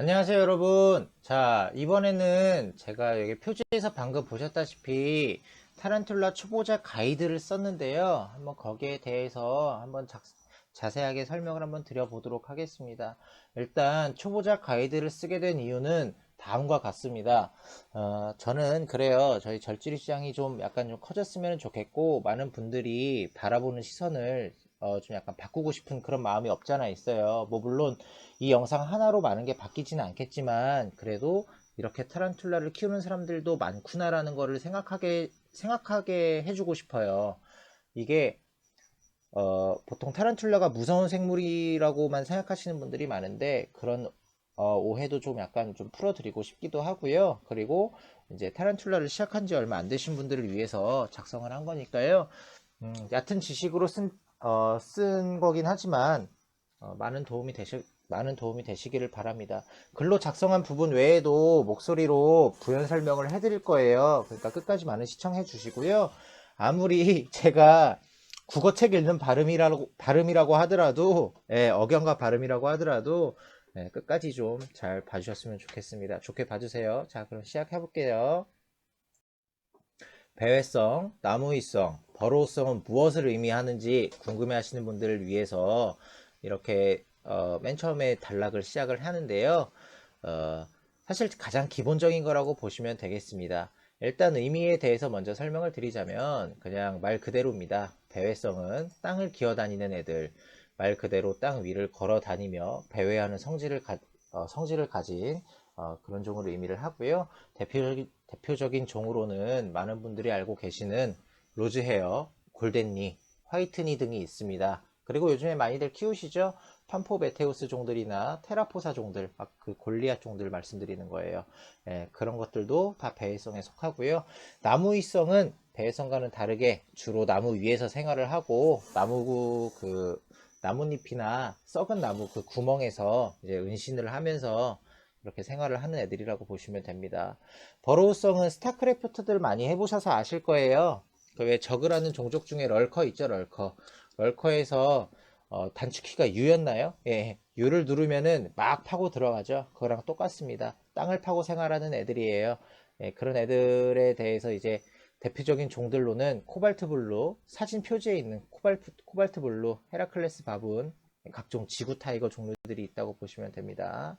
안녕하세요, 여러분. 자, 이번에는 제가 여기 표지에서 방금 보셨다시피 타란툴라 초보자 가이드를 썼는데요. 한번 거기에 대해서 한번 자세하게 설명을 한번 드려보도록 하겠습니다. 일단 초보자 가이드를 쓰게 된 이유는 다음과 같습니다. 저는 그래요. 저희 절지리 시장이 좀 약간 좀 커졌으면 좋겠고, 많은 분들이 바라보는 시선을 좀 약간 바꾸고 싶은 그런 마음이 없잖아 있어요. 뭐 물론 이 영상 하나로 많은 게 바뀌지는 않겠지만 그래도 이렇게 타란툴라를 키우는 사람들도 많구나라는 거를 생각하게 해주고 싶어요. 이게 보통 타란툴라가 무서운 생물이라고만 생각하시는 분들이 많은데 그런 오해도 좀 약간 좀 풀어드리고 싶기도 하고요. 그리고 이제 타란툴라를 시작한 지 얼마 안 되신 분들을 위해서 작성을 한 거니까요. 얕은 지식으로 쓴 거긴 하지만 많은 도움이 되시기를 바랍니다. 글로 작성한 부분 외에도 목소리로 부연 설명을 해드릴 거예요. 그러니까 끝까지 많은 시청해 주시고요. 아무리 제가 국어책 읽는 발음이라고 하더라도, 예, 억양과 발음이라고 하더라도, 예, 끝까지 좀 잘 봐주셨으면 좋겠습니다. 좋게 봐주세요. 자, 그럼 시작해 볼게요. 배회성, 나무위성, 버로우성은 무엇을 의미하는지 궁금해 하시는 분들을 위해서 이렇게 맨 처음에 단락을 시작을 하는데요. 어, 사실 가장 기본적인 거라고 보시면 되겠습니다. 일단 의미에 대해서 먼저 설명을 드리자면 그냥 말 그대로입니다. 배회성은 땅을 기어다니는 애들, 말 그대로 땅 위를 걸어 다니며 배회하는 성질을 가진 그런 종으로 의미를 하고요. 대표적인 종으로는 많은 분들이 알고 계시는 로즈헤어, 골덴니, 화이트니 등이 있습니다. 그리고 요즘에 많이들 키우시죠? 팜포메테우스 종들이나 테라포사 종들, 그 골리앗 종들 말씀드리는 거예요. 예, 그런 것들도 다 배회성에 속하고요. 나무위성은 배회성과는 다르게 주로 나무 위에서 생활을 하고 나뭇잎이나 썩은 나무 그 구멍에서 이제 은신을 하면서 이렇게 생활을 하는 애들이라고 보시면 됩니다. 버로우성은 스타크래프트들 많이 해보셔서 아실 거예요. 그 왜 저그라는 종족 중에 럴커 있죠, 럴커. 럴커에서 단축키가 U였나요? 예, U를 누르면은 막 파고 들어가죠. 그거랑 똑같습니다. 땅을 파고 생활하는 애들이에요. 예, 그런 애들에 대해서 이제 대표적인 종들로는 코발트 블루, 사진 표지에 있는 코발트 블루, 헤라클레스 바분, 각종 지구 타이거 종류들이 있다고 보시면 됩니다.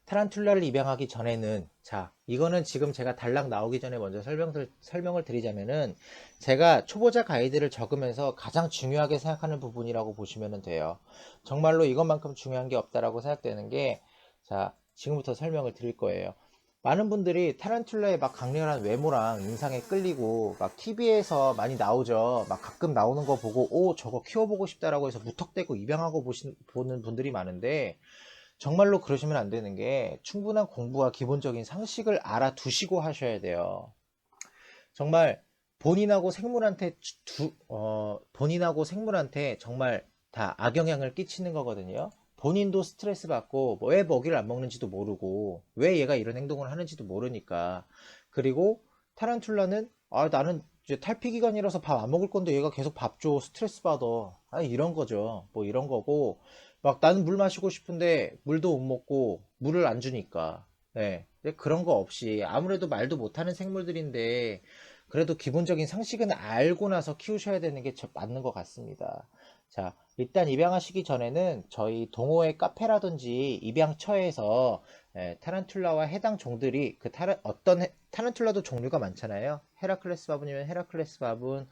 타란툴라를 입양하기 전에는, 자, 이거는 지금 제가 단락 나오기 전에 먼저 설명을 드리자면은 제가 초보자 가이드를 적으면서 가장 중요하게 생각하는 부분이라고 보시면 돼요. 정말로 이것만큼 중요한 게 없다라고 생각되는 게, 자, 지금부터 설명을 드릴 거예요. 많은 분들이 타란툴라의 막 강렬한 외모랑 인상에 끌리고 막 TV에서 많이 나오죠. 막 가끔 나오는 거 보고 오 저거 키워보고 싶다라고 해서 무턱대고 입양하고 보는 분들이 많은데 정말로 그러시면 안 되는 게 충분한 공부와 기본적인 상식을 알아두시고 하셔야 돼요. 정말 본인하고 생물한테 정말 다 악영향을 끼치는 거거든요. 본인도 스트레스 받고 왜 먹이를 안 먹는지도 모르고 왜 얘가 이런 행동을 하는지도 모르니까. 그리고 타란툴라는 나는 이제 탈피 기간이라서 밥 안 먹을 건데 얘가 계속 밥 줘. 스트레스 받아. 아니 이런 거죠. 뭐 이런 거고 막 나는 물 마시고 싶은데 물도 못 먹고 물을 안 주니까. 네. 근데 그런 거 없이 아무래도 말도 못하는 생물들인데 그래도 기본적인 상식은 알고 나서 키우셔야 되는 게 맞는 것 같습니다. 자, 일단 입양하시기 전에는 저희 동호회 카페라든지 입양처에서 타란툴라와 해당 종들이 타란툴라도 종류가 많잖아요. 헤라클레스 바분이면 헤라클레스 바분,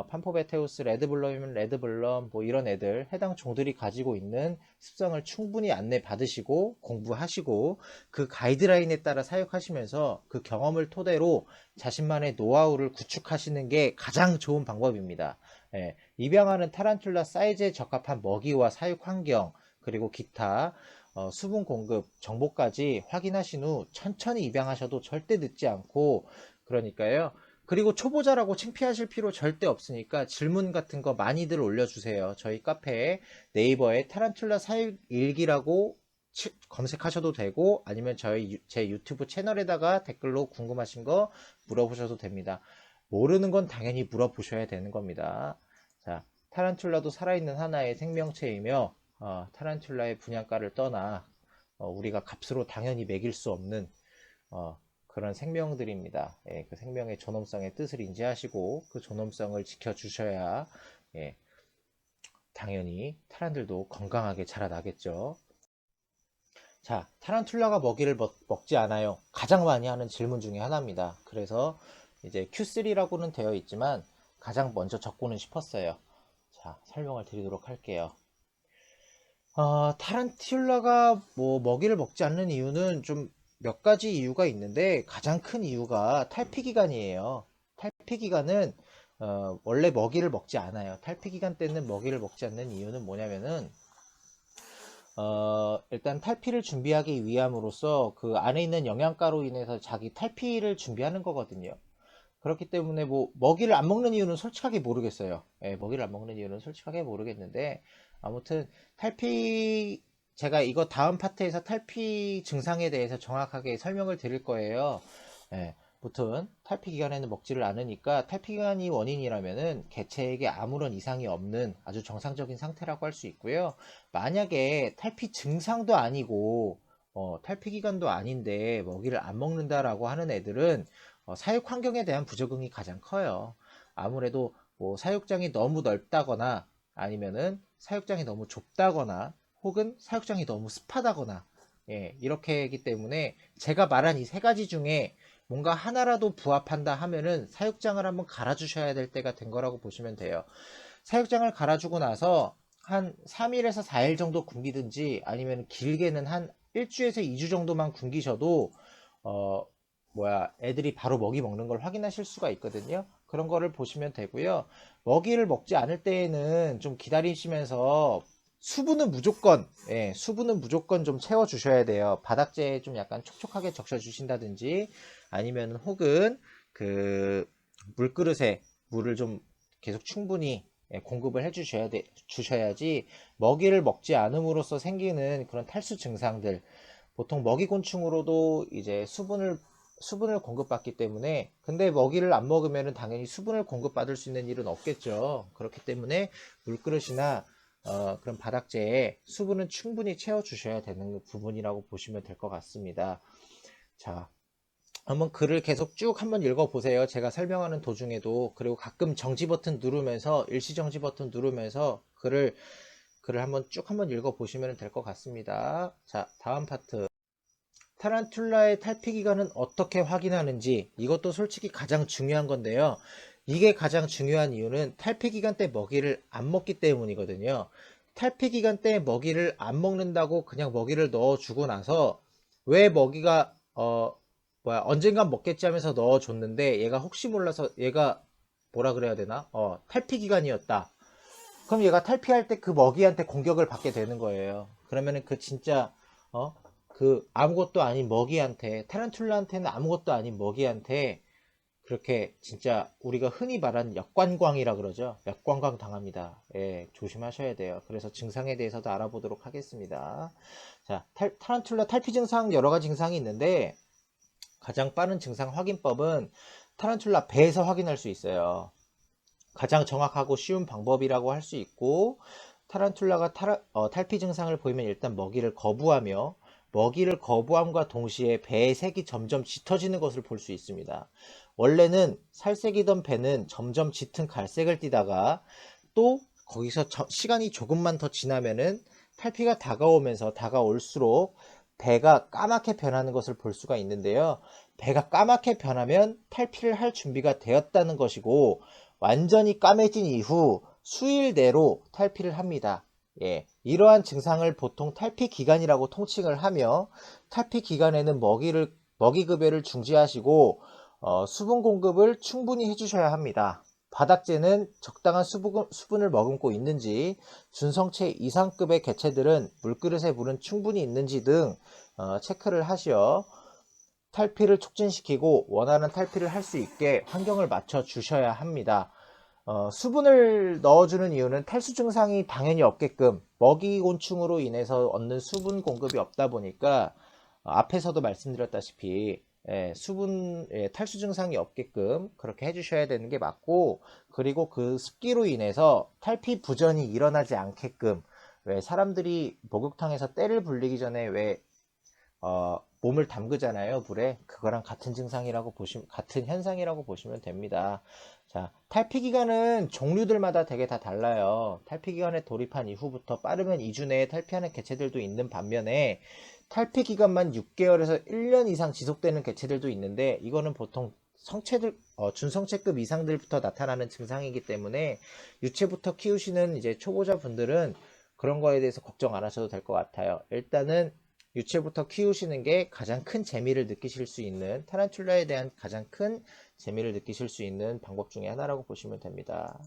판포베테우스 레드블럼이면 레드블럼, 뭐 이런 애들 해당 종들이 가지고 있는 습성을 충분히 안내 받으시고 공부하시고 그 가이드라인에 따라 사육하시면서 그 경험을 토대로 자신만의 노하우를 구축하시는 게 가장 좋은 방법입니다. 예, 입양하는 타란툴라 사이즈에 적합한 먹이와 사육 환경 그리고 기타 수분 공급 정보까지 확인하신 후 천천히 입양하셔도 절대 늦지 않고 그러니까요. 그리고 초보자라고 창피하실 필요 절대 없으니까 질문 같은 거 많이들 올려주세요. 저희 카페에 네이버에 타란툴라 사육 일기라고 검색하셔도 되고 아니면 제 유튜브 채널에다가 댓글로 궁금하신 거 물어보셔도 됩니다. 모르는 건 당연히 물어보셔야 되는 겁니다. 자, 타란툴라도 살아있는 하나의 생명체이며 타란툴라의 분양가를 떠나 우리가 값으로 당연히 매길 수 없는 그런 생명들입니다. 예, 그 생명의 존엄성의 뜻을 인지하시고 그 존엄성을 지켜주셔야 예, 당연히 테란들도 건강하게 자라나겠죠. 자, 타란툴라가 먹이를 먹지 않아요. 가장 많이 하는 질문 중에 하나입니다. 그래서 이제 Q3라고는 되어 있지만 가장 먼저 적고는 싶었어요. 자, 설명을 드리도록 할게요. 타란툴라가 뭐 먹이를 먹지 않는 이유는 좀 몇 가지 이유가 있는데 가장 큰 이유가 탈피 기간이에요. 탈피 기간은 원래 먹이를 먹지 않아요. 탈피 기간 때는 먹이를 먹지 않는 이유는 뭐냐면은 일단 탈피를 준비하기 위함으로써 그 안에 있는 영양가로 인해서 자기 탈피를 준비하는 거거든요. 그렇기 때문에 뭐 먹이를 안 먹는 이유는 솔직하게 모르겠어요. 예, 먹이를 안 먹는 이유는 솔직하게 모르겠는데 아무튼 탈피 제가 이거 다음 파트에서 탈피 증상에 대해서 정확하게 설명을 드릴 거예요. 예, 무튼 탈피 기간에는 먹지를 않으니까 탈피 기간이 원인이라면은 개체에게 아무런 이상이 없는 아주 정상적인 상태라고 할 수 있고요. 만약에 탈피 증상도 아니고 탈피 기간도 아닌데 먹이를 안 먹는다라고 하는 애들은 사육 환경에 대한 부적응이 가장 커요. 아무래도 뭐 사육장이 너무 넓다거나 아니면은 사육장이 너무 좁다거나 혹은 사육장이 너무 습하다거나 예, 이렇게이기 때문에 제가 말한 이 세 가지 중에 뭔가 하나라도 부합한다 하면은 사육장을 한번 갈아주셔야 될 때가 된 거라고 보시면 돼요. 사육장을 갈아주고 나서 한 3일에서 4일 정도 굶기든지 아니면 길게는 한 1주에서 2주 정도만 굶기셔도 애들이 바로 먹이 먹는 걸 확인하실 수가 있거든요. 그런 거를 보시면 되고요. 먹이를 먹지 않을 때에는 좀 기다리시면서 수분은 무조건 좀 채워 주셔야 돼요. 바닥재에 좀 약간 촉촉하게 적셔 주신다든지 아니면 혹은 그 물그릇에 물을 좀 계속 충분히 공급을 해 주셔야지 먹이를 먹지 않음으로써 생기는 그런 탈수 증상들 보통 먹이곤충으로도 이제 수분을 공급받기 때문에 근데 먹이를 안 먹으면 당연히 수분을 공급받을 수 있는 일은 없겠죠. 그렇기 때문에 물그릇이나 그런 바닥재에 수분은 충분히 채워 주셔야 되는 부분이라고 보시면 될 것 같습니다. 자, 한번 글을 계속 쭉 한번 읽어 보세요. 제가 설명하는 도중에도 그리고 가끔 정지 버튼 누르면서 일시 정지 버튼 누르면서 글을 한번 읽어 보시면 될 것 같습니다. 자, 다음 파트. 타란툴라의 탈피 기간은 어떻게 확인하는지 이것도 솔직히 가장 중요한 건데요. 이게 가장 중요한 이유는 탈피 기간 때 먹이를 안 먹기 때문이거든요. 탈피 기간 때 먹이를 안 먹는다고 그냥 먹이를 넣어주고 나서 왜 먹이가 언젠간 먹겠지 하면서 넣어줬는데 얘가 혹시 몰라서 얘가 뭐라 그래야 되나? 탈피 기간이었다. 그럼 얘가 탈피할 때 그 먹이한테 공격을 받게 되는 거예요. 그러면은 그 진짜 그 아무것도 아닌 먹이한테 타란툴라한테는 아무것도 아닌 먹이한테 그렇게 진짜 우리가 흔히 말하는 역관광이라 그러죠. 역관광 당합니다. 예, 조심하셔야 돼요. 그래서 증상에 대해서도 알아보도록 하겠습니다. 자, 타란툴라 탈피 증상 여러 가지 증상이 있는데 가장 빠른 증상 확인법은 타란툴라 배에서 확인할 수 있어요. 가장 정확하고 쉬운 방법이라고 할 수 있고 타란툴라가 탈피 증상을 보이면 일단 먹이를 거부하며 먹이를 거부함과 동시에 배의 색이 점점 짙어지는 것을 볼 수 있습니다. 원래는 살색이던 배는 점점 짙은 갈색을 띠다가 또 거기서 시간이 조금만 더 지나면은 탈피가 다가올수록 배가 까맣게 변하는 것을 볼 수가 있는데요. 배가 까맣게 변하면 탈피를 할 준비가 되었다는 것이고 완전히 까매진 이후 수일 내로 탈피를 합니다. 예, 이러한 증상을 보통 탈피 기간이라고 통칭을 하며 탈피 기간에는 먹이 급여를 중지하시고 수분 공급을 충분히 해주셔야 합니다. 바닥재는 적당한 수분을 머금고 있는지 준성체 이상급의 개체들은 물그릇에 물은 충분히 있는지 등 체크를 하시어 탈피를 촉진시키고 원하는 탈피를 할 수 있게 환경을 맞춰 주셔야 합니다. 수분을 넣어주는 이유는 탈수 증상이 당연히 없게끔 먹이곤충으로 인해서 얻는 수분 공급이 없다 보니까 앞에서도 말씀드렸다시피 탈수 증상이 없게끔 그렇게 해주셔야 되는 게 맞고 그리고 그 습기로 인해서 탈피 부전이 일어나지 않게끔 왜 사람들이 목욕탕에서 때를 불리기 전에 왜 몸을 담그잖아요, 물에. 그거랑 같은 현상이라고 보시면 됩니다. 자, 탈피 기간은 종류들마다 되게 다 달라요. 탈피 기간에 돌입한 이후부터 빠르면 2주 내에 탈피하는 개체들도 있는 반면에 탈피 기간만 6개월에서 1년 이상 지속되는 개체들도 있는데, 이거는 보통 준성체급 이상들부터 나타나는 증상이기 때문에 유체부터 키우시는 이제 초보자 분들은 그런 거에 대해서 걱정 안 하셔도 될 것 같아요. 일단은 유체부터 키우시는 게 가장 큰 재미를 느끼실 수 있는, 타란툴라에 대한 가장 큰 재미를 느끼실 수 있는 방법 중에 하나라고 보시면 됩니다.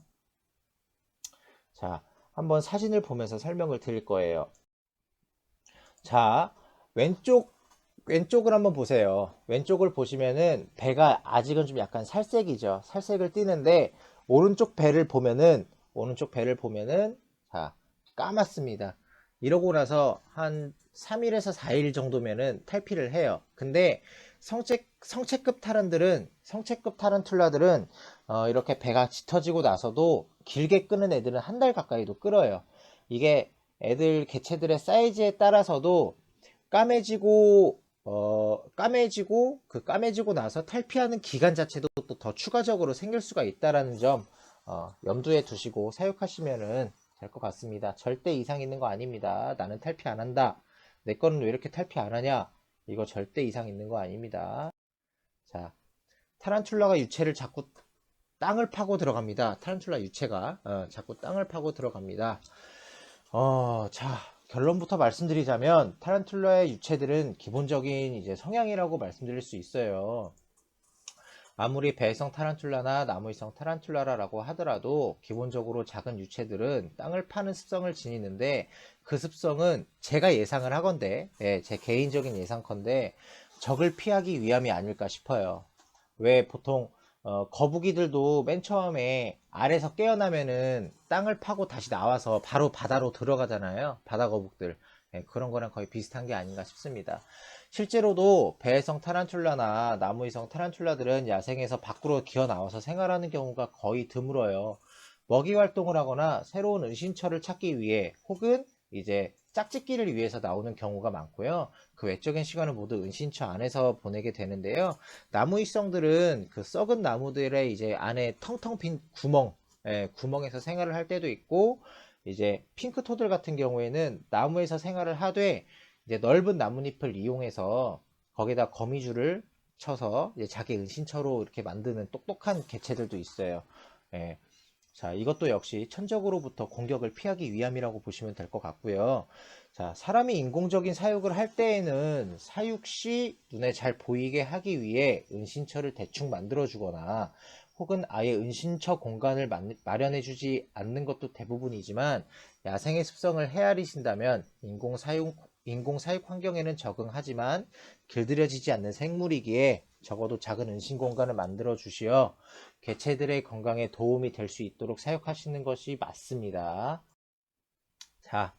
자, 한번 사진을 보면서 설명을 드릴 거예요. 자, 왼쪽을 한번 보세요. 왼쪽을 보시면은 배가 아직은 좀 약간 살색이죠. 살색을 띠는데 오른쪽 배를 보면은 자, 까맣습니다. 이러고 나서 한 3일에서 4일 정도면은 탈피를 해요. 근데 성체급 타란툴라들은 이렇게 배가 짙어지고 나서도 길게 끄는 애들은 한 달 가까이도 끌어요. 이게 애들 개체들의 사이즈에 따라서도 까매지고 나서 탈피하는 기간 자체도 또 더 추가적으로 생길 수가 있다라는 점 염두에 두시고 사육하시면은 될 것 같습니다. 절대 이상 있는 거 아닙니다. 나는 탈피 안 한다. 내 거는 왜 이렇게 탈피 안 하냐? 이거 절대 이상 있는 거 아닙니다. 자, 타란툴라가 유체를 자꾸 땅을 파고 들어갑니다. 타란툴라 유체가 자꾸 땅을 파고 들어갑니다. 자, 결론부터 말씀드리자면 타란툴라의 유체들은 기본적인 이제 성향이라고 말씀드릴 수 있어요. 아무리 배성 타란툴라나 나무위성 타란툴라라고 하더라도 기본적으로 작은 유체들은 땅을 파는 습성을 지니는데, 그 습성은 제가 예상을 하건대, 제 개인적인 예상컨대 적을 피하기 위함이 아닐까 싶어요. 왜 보통 거북이들도 맨 처음에 알에서 깨어나면은 땅을 파고 다시 나와서 바로 바다로 들어가잖아요. 바다 거북들. 그런 거랑 거의 비슷한 게 아닌가 싶습니다. 실제로도 배해성 타란툴라나 나무위성 타란툴라들은 야생에서 밖으로 기어 나와서 생활하는 경우가 거의 드물어요. 먹이 활동을 하거나 새로운 은신처를 찾기 위해, 혹은 이제 짝짓기를 위해서 나오는 경우가 많고요. 그 외적인 시간을 모두 은신처 안에서 보내게 되는데요. 나무위성들은 그 썩은 나무들의 이제 안에 텅텅 빈 구멍에서 생활을 할 때도 있고, 이제 핑크토들 같은 경우에는 나무에서 생활을 하되 이제 넓은 나뭇잎을 이용해서 거기다 거미줄을 쳐서 이제 자기 은신처로 이렇게 만드는 똑똑한 개체들도 있어요. 예. 자, 이것도 역시 천적으로부터 공격을 피하기 위함이라고 보시면 될 것 같고요. 자, 사람이 인공적인 사육을 할 때에는 사육 시 눈에 잘 보이게 하기 위해 은신처를 대충 만들어 주거나, 혹은 아예 은신처 공간을 마련해 주지 않는 것도 대부분이지만, 야생의 습성을 헤아리신다면 인공 사육 환경에는 적응하지만 길들여지지 않는 생물이기에 적어도 작은 은신 공간을 만들어 주시어 개체들의 건강에 도움이 될 수 있도록 사육하시는 것이 맞습니다. 자,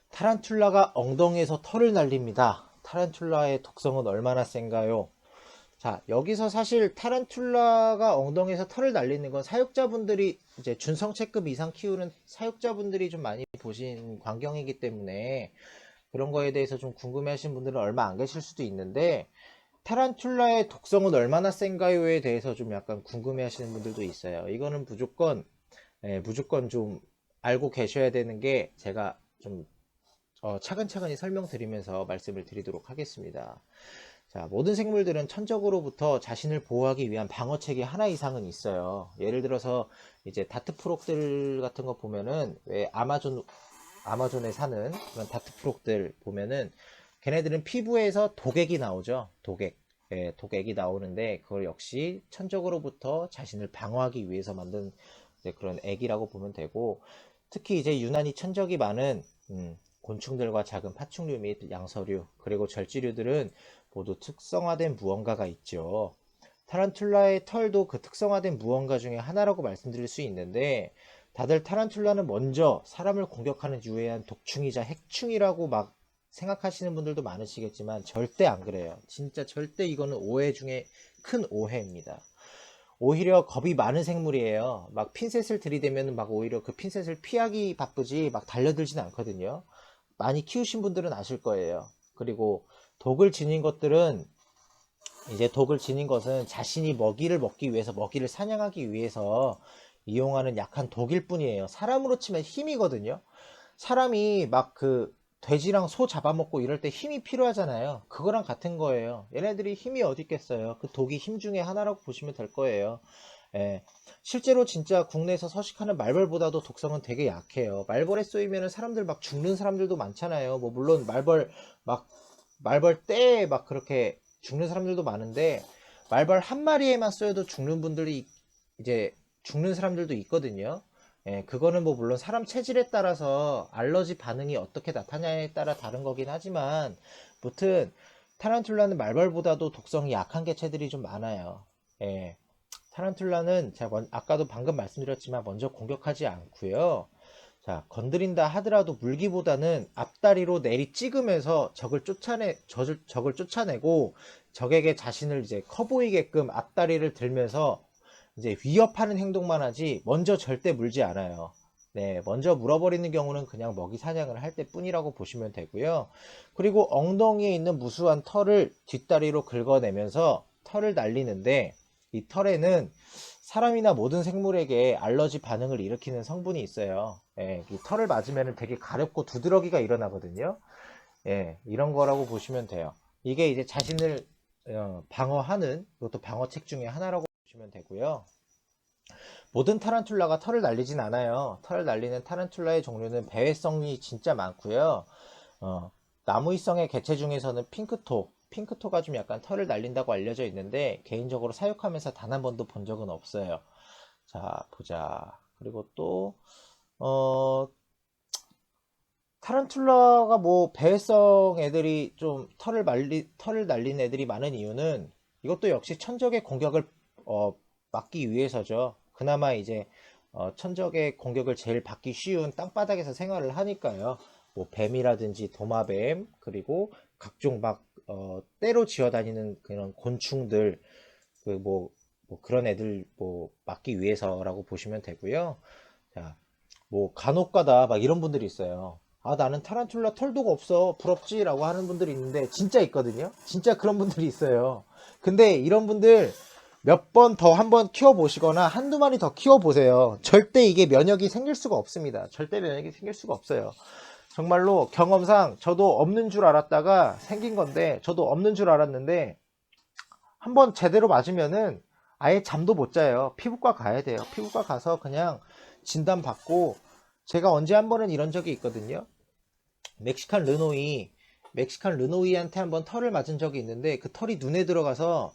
타란툴라가 엉덩이에서 털을 날립니다. 타란툴라의 독성은 얼마나 센가요? 자, 여기서 사실 타란툴라가 엉덩이에서 털을 날리는 건 사육자분들이, 이제 준성체급 이상 키우는 사육자분들이 좀 많이 보신 광경이기 때문에 그런 거에 대해서 좀 궁금해 하시는 분들은 얼마 안 계실 수도 있는데, 타란툴라의 독성은 얼마나 센가요에 대해서 좀 약간 궁금해 하시는 분들도 있어요. 이거는 무조건 좀 알고 계셔야 되는 게, 제가 좀 차근차근히 설명드리면서 말씀을 드리도록 하겠습니다. 자, 모든 생물들은 천적으로부터 자신을 보호하기 위한 방어책이 하나 이상은 있어요. 예를 들어서 이제 다트프록들 같은 거 보면은, 왜 아마존에 사는 그런 다트프록들 보면은 걔네들은 피부에서 독액이 나오죠. 독액이 나오는데, 그걸 역시 천적으로부터 자신을 방어하기 위해서 만든 그런 액이라고 보면 되고, 특히 이제 유난히 천적이 많은 곤충들과 작은 파충류 및 양서류, 그리고 절지류들은 모두 특성화된 무언가가 있죠. 타란툴라의 털도 그 특성화된 무언가 중에 하나라고 말씀드릴 수 있는데, 다들 타란툴라는 먼저 사람을 공격하는 유해한 독충이자 핵충이라고 막 생각하시는 분들도 많으시겠지만 절대 안 그래요. 진짜 절대, 이거는 오해 중에 큰 오해입니다. 오히려 겁이 많은 생물이에요. 막 핀셋을 들이대면 막 오히려 그 핀셋을 피하기 바쁘지 막 달려들진 않거든요. 많이 키우신 분들은 아실 거예요. 그리고 독을 지닌 것들은 이제 독을 지닌 것은 자신이 먹이를 먹기 위해서, 먹이를 사냥하기 위해서 이용하는 약한 독일 뿐이에요. 사람으로 치면 힘이거든요. 사람이 막 그 돼지랑 소 잡아먹고 이럴 때 힘이 필요하잖아요. 그거랑 같은 거예요. 얘네들이 힘이 어디 있겠어요. 그 독이 힘 중에 하나라고 보시면 될 거예요. 예. 실제로 진짜 국내에서 서식하는 말벌보다도 독성은 되게 약해요. 말벌에 쏘이면 사람들 막 죽는 사람들도 많잖아요. 뭐 물론 막 말벌 떼에 막 그렇게 죽는 사람들도 많은데, 말벌 한 마리에만 쏘여도 죽는 분들이 이제 죽는 사람들도 있거든요. 예, 그거는 뭐 물론 사람 체질에 따라서 알러지 반응이 어떻게 나타나냐에 따라 다른 거긴 하지만, 무튼 타란툴라는 말벌보다도 독성이 약한 개체들이 좀 많아요. 예, 타란툴라는 제가 아까도 방금 말씀드렸지만 먼저 공격하지 않고요. 자, 건드린다 하더라도 물기보다는 앞다리로 내리 찍으면서 적을 쫓아내고, 적에게 자신을 이제 커 보이게끔 앞다리를 들면서 이제 위협하는 행동만 하지 먼저 절대 물지 않아요. 네, 먼저 물어버리는 경우는 그냥 먹이 사냥을 할 때뿐이라고 보시면 되고요. 그리고 엉덩이에 있는 무수한 털을 뒷다리로 긁어내면서 털을 날리는데, 이 털에는 사람이나 모든 생물에게 알러지 반응을 일으키는 성분이 있어요. 예, 이 털을 맞으면 되게 가렵고 두드러기가 일어나거든요. 예, 이런 거라고 보시면 돼요. 이게 이제 자신을 방어하는, 그것도 방어책 중에 하나라고 보시면 되고요. 모든 타란툴라가 털을 날리진 않아요. 털을 날리는 타란툴라의 종류는 배회성이 진짜 많고요. 나무위성의 개체 중에서는 핑크토가 좀 약간 털을 날린다고 알려져 있는데, 개인적으로 사육하면서 단 한 번도 본 적은 없어요. 자, 보자. 그리고 또 타란툴라가 뭐 배회성 애들이 좀 털을 날린 애들이 많은 이유는, 이것도 역시 천적의 공격을 막기 위해서죠. 그나마 이제 천적의 공격을 제일 받기 쉬운 땅바닥에서 생활을 하니까요. 뭐 뱀이라든지 도마뱀, 그리고 각종 막 때로 지어다니는 그런 곤충들, 뭐 그런 애들 뭐 막기 위해서라고 보시면 되고요. 자, 뭐 간혹가다 막 이런 분들이 있어요. 아, 나는 타란툴라 털도가 없어, 부럽지? 라고 하는 분들이 있는데, 진짜 있거든요. 진짜 그런 분들이 있어요. 근데 이런 분들 몇 번 더 한번 키워보시거나 한두 마리 더 키워보세요. 절대 이게 면역이 생길 수가 없습니다. 절대 면역이 생길 수가 없어요. 정말로 경험상 저도 없는 줄 알았다가 생긴 건데, 저도 없는 줄 알았는데 한번 제대로 맞으면은 아예 잠도 못 자요. 피부과 가야 돼요. 피부과 가서 그냥 진단 받고. 제가 언제 한 번은 이런 적이 있거든요. 멕시칸 르노이한테 한번 털을 맞은 적이 있는데, 그 털이 눈에 들어가서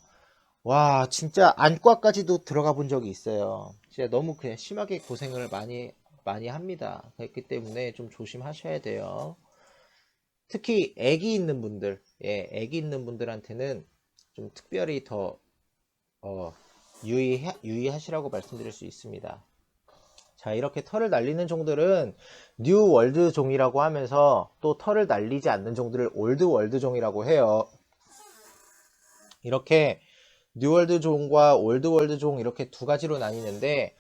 와, 진짜 안과까지도 들어가 본 적이 있어요. 진짜 너무 그냥 심하게 고생을 많이 합니다. 그렇기 때문에 좀 조심하셔야 돼요. 특히 애기 있는 분들, 예, 애기 있는 분들한테는 좀 특별히 더 유의하시라고 말씀드릴 수 있습니다. 자, 이렇게 털을 날리는 종들은 뉴 월드 종이라고 하면서, 또 털을 날리지 않는 종들을 올드 월드 종이라고 해요. 이렇게 뉴 월드 종과 올드 월드 종, 이렇게 두 가지로 나뉘는데,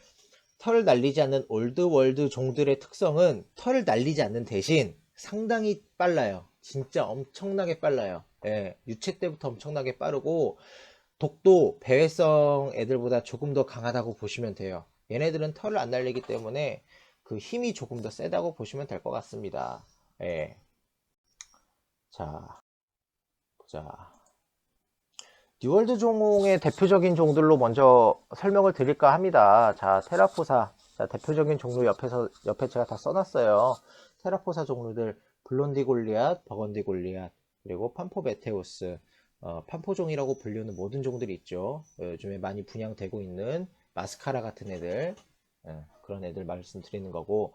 털을 날리지 않는 올드 월드 종들의 특성은 털을 날리지 않는 대신 상당히 빨라요. 진짜 엄청나게 빨라요. 예, 유체 때부터 엄청나게 빠르고, 독도 배회성 애들보다 조금 더 강하다고 보시면 돼요. 얘네들은 털을 안 날리기 때문에 그 힘이 조금 더 세다고 보시면 될 것 같습니다. 예. 자, 보자. 뉴월드 종의 대표적인 종들로 먼저 설명을 드릴까 합니다. 자, 테라포사. 자, 대표적인 종류 옆에 제가 다 써놨어요. 테라포사 종류들, 블론디 골리앗, 버건디 골리앗, 그리고 판포메테우스, 판포종이라고 불리는 모든 종들이 있죠. 요즘에 많이 분양되고 있는 마스카라 같은 애들, 그런 애들 말씀드리는 거고,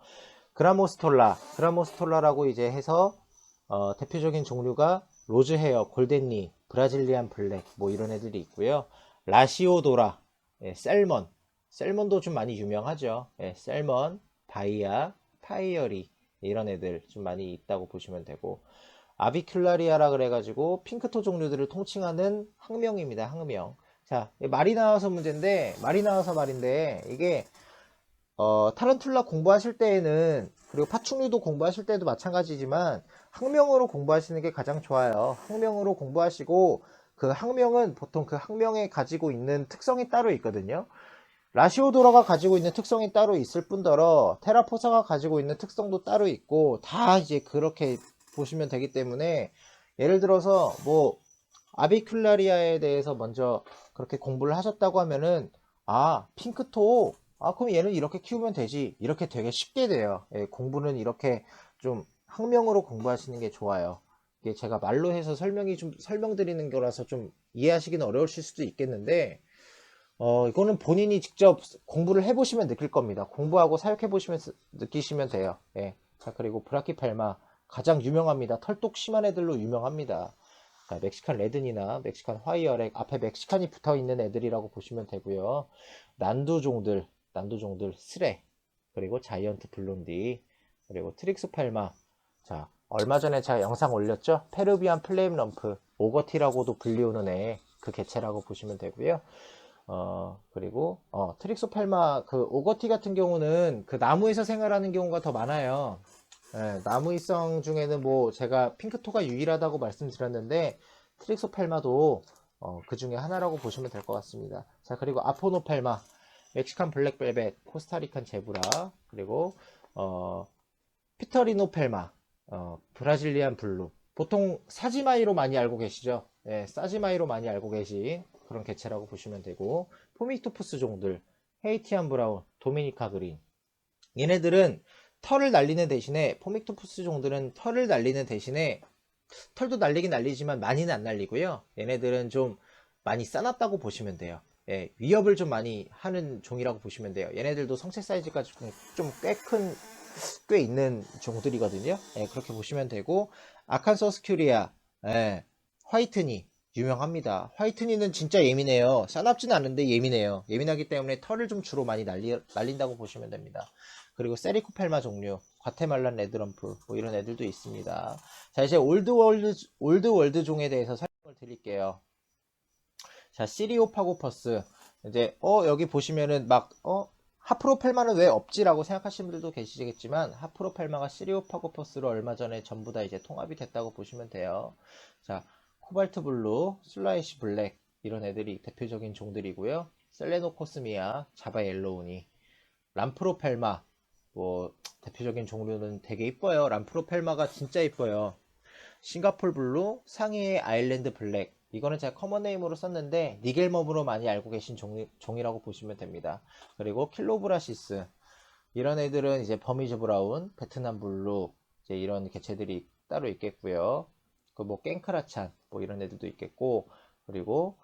그라모스톨라라고 이제 해서 대표적인 종류가 로즈헤어, 골덴리, 브라질리안 블랙, 뭐 이런 애들이 있고요. 라시오도라, 예, 셀몬도 좀 많이 유명하죠. 예, 셀먼, 바이아, 파이어리, 이런 애들 좀 많이 있다고 보시면 되고, 아비큘라리아라 그래가지고 핑크토 종류들을 통칭하는 학명입니다. 학명. 자, 말이 나와서 말인데, 이게 타란툴라 공부하실 때에는, 그리고 파충류도 공부하실 때도 마찬가지지만, 학명으로 공부하시는 게 가장 좋아요. 학명으로 공부하시고 그 학명은 보통 그 학명에 가지고 있는 특성이 따로 있거든요. 라시오도라가 가지고 있는 특성이 따로 있을 뿐더러 테라포사가 가지고 있는 특성도 따로 있고 다 이제 그렇게 보시면 되기 때문에 예를 들어서 뭐 아비큘라리아에 대해서 먼저 그렇게 공부를 하셨다고 하면은 아 핑크토 그럼 얘는 이렇게 키우면 되지 이렇게 되게 쉽게 돼요. 예, 공부는 이렇게 좀 학명으로 공부하시는 게 좋아요. 이게 제가 말로 해서 설명이 좀 설명드리는 거라서 좀 이해하시기는 어려우실 수도 있겠는데 이거는 본인이 직접 공부를 해보시면 느낄 겁니다. 공부하고 사육해보시면 느끼시면 돼요. 예. 자, 그리고 브라키팔마 가장 유명합니다. 털똑 심한 애들로 유명합니다. 자, 멕시칸 레든이나 멕시칸 화이어렉 앞에 멕시칸이 붙어 있는 애들이라고 보시면 되고요. 난두종들, 스레, 그리고 자이언트 블론디, 그리고 트릭스팔마. 자, 얼마 전에 제가 영상 올렸죠? 페르비안 플레임 럼프, 오거티라고도 불리우는 애, 그 개체라고 보시면 되고요. 그리고 트릭소팔마 그 오거티 같은 경우는 그 나무에서 생활하는 경우가 더 많아요. 예, 나무위성 중에는 뭐 제가 핑크토가 유일하다고 말씀드렸는데 트릭소팔마도 그 중에 하나라고 보시면 될 것 같습니다. 자, 그리고 아포노팔마, 멕시칸 블랙벨벳, 코스타리칸 제브라, 그리고 피터리노펠마, 브라질리안 블루. 보통 사지마이로 많이 알고 계시죠? 예, 사지마이로 많이 알고 계신 그런 개체라고 보시면 되고, 포미토푸스 종들, 헤이티안 브라운, 도미니카 그린. 얘네들은 털을 날리는 대신에, 포미토푸스 종들은 털을 날리는 대신에, 털도 날리긴 날리지만 많이는 안 날리고요. 얘네들은 좀 많이 싸놨다고 보시면 돼요. 예, 위협을 좀 많이 하는 종이라고 보시면 돼요. 얘네들도 성체 사이즈가 좀 꽤 있는 종들이거든요. 예, 그렇게 보시면 되고 아칸소스 큐리아, 예, 화이트니 유명합니다. 화이트니는 진짜 예민해요. 싸납지는 않은데 예민해요. 예민하기 때문에 털을 좀 주로 많이 날린다고 보시면 됩니다. 그리고 세리코펠마 종류, 과테말란 레드럼프 뭐 이런 애들도 있습니다. 자, 이제 올드월드 종에 대해서 설명을 드릴게요. 자, 시리오파고퍼스. 이제 여기 보시면은 하프로펠마는 왜 없지라고 생각하시는 분들도 계시겠지만 하프로펠마가 시리오파고퍼스로 얼마 전에 전부 다 이제 통합이 됐다고 보시면 돼요. 자, 코발트 블루, 슬라이시 블랙 이런 애들이 대표적인 종들이고요. 셀레노코스미아, 자바 옐로우니, 람프로펠마 뭐 대표적인 종류는 되게 이뻐요. 람프로펠마가 진짜 이뻐요. 싱가폴 블루, 상해의 아일랜드 블랙. 이거는 제가 커먼 네임으로 썼는데 니겔멈으로 많이 알고 계신 종이라고 보시면 됩니다. 그리고 킬로브라시스. 이런 애들은 이제 버미즈 브라운, 베트남 블루 이제 이런 개체들이 따로 있겠고요. 그 뭐 깽크라찬 뭐 이런 애들도 있겠고 그리고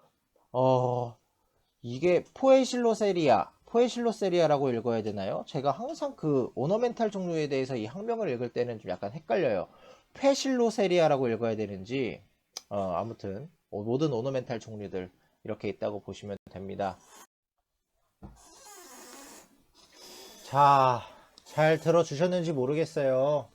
이게 포에실로세리아라고 읽어야 되나요? 제가 항상 그 오너멘탈 종류에 대해서 이 학명을 읽을 때는 좀 약간 헷갈려요. 페실로세리아라고 읽어야 되는지 아무튼 모든 오너멘탈 종류들 이렇게 있다고 보시면 됩니다. 자, 잘 들어주셨는지 모르겠어요.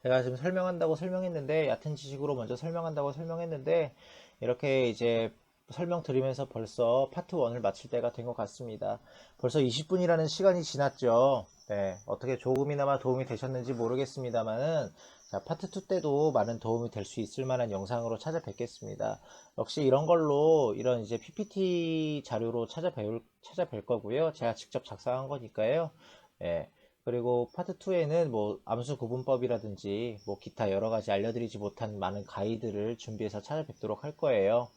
제가 지금 설명한다고 설명했는데 얕은 지식으로 먼저 설명한다고 설명했는데 이렇게 이제 설명드리면서 벌써 파트 1을 마칠 때가 된 것 같습니다. 벌써 20분이라는 시간이 지났죠. 네, 어떻게 조금이나마 도움이 되셨는지 모르겠습니다만은 자, 파트 2 때도 많은 도움이 될 수 있을 만한 영상으로 찾아뵙겠습니다. 역시 이런 걸로 이런 이제 PPT 자료로 찾아뵐 거고요. 제가 직접 작성한 거니까요. 예. 그리고 파트 2에는 뭐 암수 구분법이라든지 뭐 기타 여러 가지 알려드리지 못한 많은 가이드를 준비해서 찾아뵙도록 할 거예요.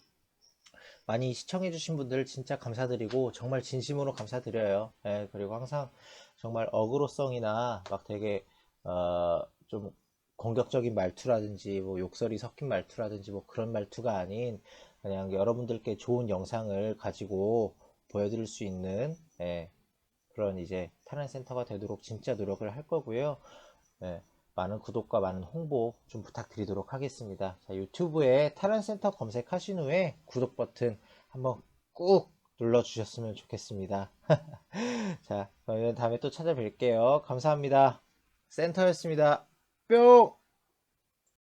많이 시청해주신 분들 진짜 감사드리고 정말 진심으로 감사드려요. 예, 그리고 항상 정말 어그로성이나 막 되게 좀 공격적인 말투라든지 뭐 욕설이 섞인 말투라든지 뭐 그런 말투가 아닌 그냥 여러분들께 좋은 영상을 가지고 보여드릴 수 있는 그런 이제 타란센터가 되도록 진짜 노력을 할 거고요. 네, 많은 구독과 많은 홍보 좀 부탁드리도록 하겠습니다. 자, 유튜브에 타란센터 검색하신 후에 구독 버튼 한번 꾹 눌러주셨으면 좋겠습니다. 자, 그러면 다음에 또 찾아뵐게요. 감사합니다. 센터였습니다. 뿅!